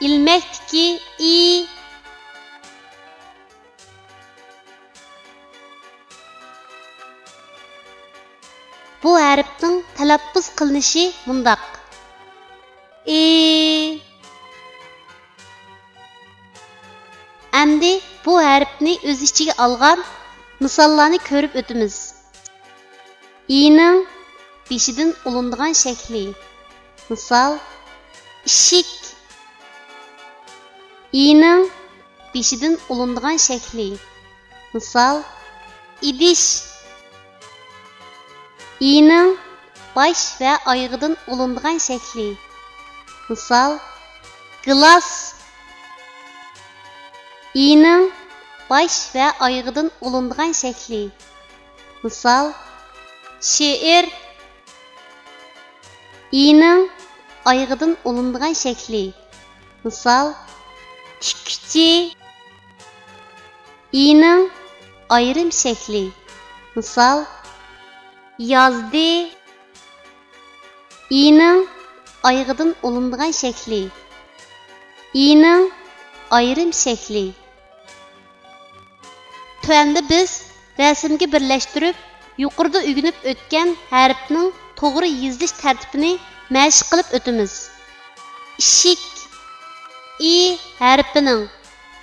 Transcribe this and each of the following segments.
ilmektiki i. Bu harfning talaffuz qilinishi mundaq. Endi bu harfni o'z ichiga olgan misollarni ko'rib o'tamiz. I'ning beshidan olinadigan shakli. Misol ishik. I'ning beshidan olinadigan shakli. Misol idish. I'ning bosh va oyog'idan olinadigan shakli. Misol gilas. I'ning bosh va oyog'idan olinadigan shakli. Misol she'r. I'ning oyog'idan olinadigan shakli. Misol tikchi. I'ning ayrim shakli. Misol yazdi. I'ning oyog'idan olinadigan shakli. I'ning ayrim shakli. Tuanda biz rasmga birlashtirib, yuqorida o'rganib o'tgan harfning to'g'ri yozilish tartibini mashq qilib o'tamiz. Ishik i harfining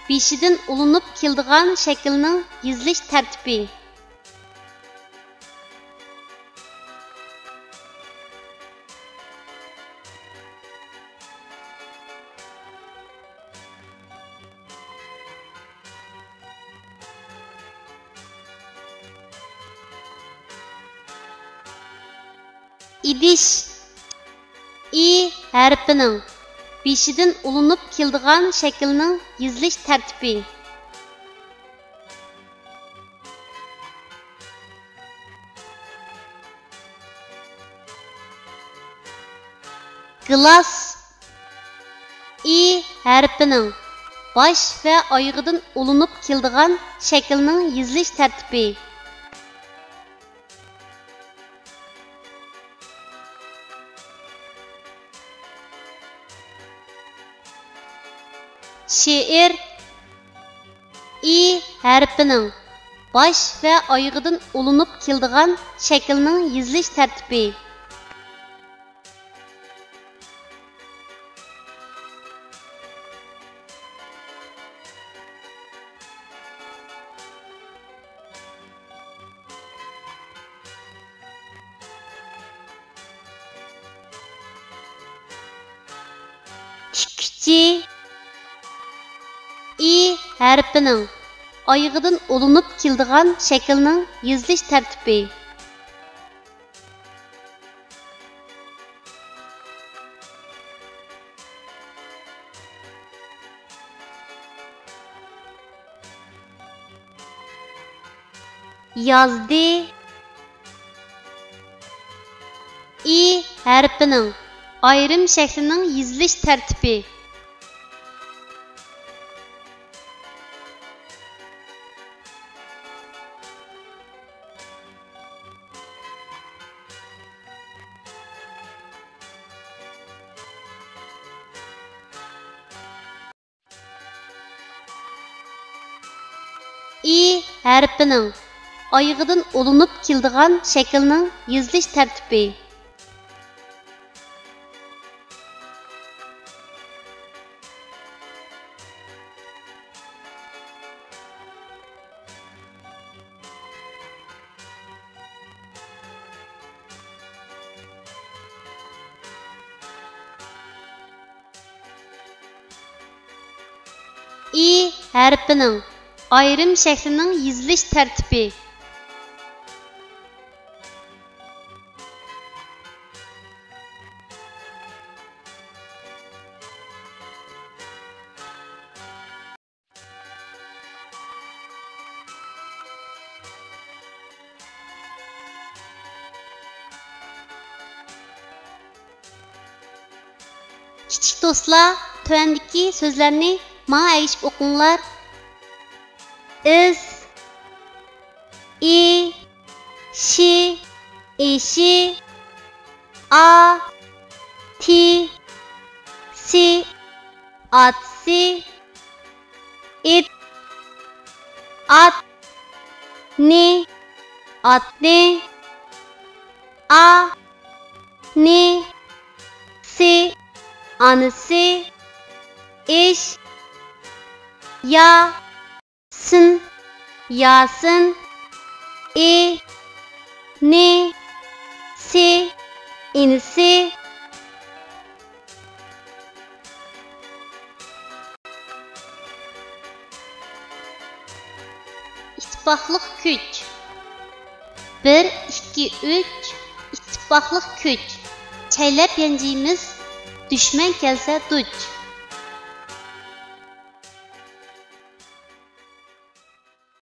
beshidan ulinib keladigan shaklning yozilish tartibi. İdiş i harfining beshidan ulinib keladigan shaklning yozilish tartibi. Gilas i harfining bosh va oyog'idan ulinib keladigan shaklning yozilish tartibi. She'r i harfining bosh va oyog'idan ulinib keladigan shaklning yozilish tartibi. Tikchi i harfining oyog'idan ulinib keladigan shaklning yozilish tartibi. Yazdi i harfining ayrim shaklining yozilish tartibi. I harfining oyog'idan ulinib keladigan shaklning yozilish tartibi. I harfining ayrim shaklining yozilish tartibi. Kichik do'stlar, tuvandagi so'zlarni menga ayishib o'qinglar. Is, i, shi, eshi, a, ti, si, atsi, it, at, ni, atni, a, ni, si, anısı, iş, ya, sın, yasın, ni, si, inisi, İttifaqlıq güc 1, 2, 3 İttifaqlıq güc Çeylep yencimiz düşman gelse duç